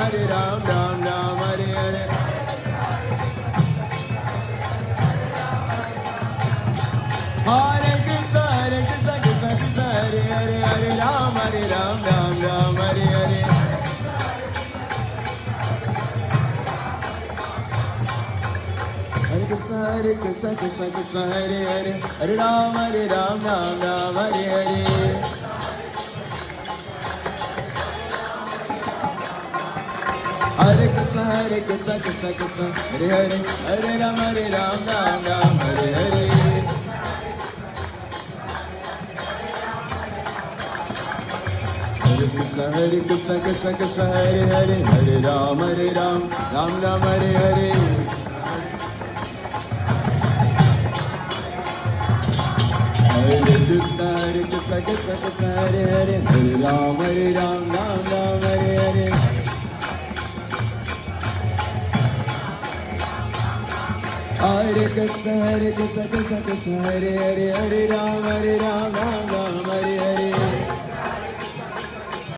Hare Ram, Ram Ram, Hare Hare. Hare Krishna, Krishna Krishna, Hare Hare, Hare Ram, Ram Ram, Hare Hare. Hare Krishna, Krishna Krishna, Hare Hare, Hare Ram, Ram Ram, Hare Hare. Hare Krishna, Krishna Krishna, Hare Hare, Hare Ram, Ram Ram, Hare Hare. Hare Krishna, Krishna Krishna, Hare Hare, Hare Ram, Ram Ram, Hare Hare. Hare Krishna, Krishna Krishna, Hare Hare, Hare Ram, Ram Ram, Hare Hare. Hare Krishna, Krishna Krishna, Hare Hare, Hare Ram, Ram Ram.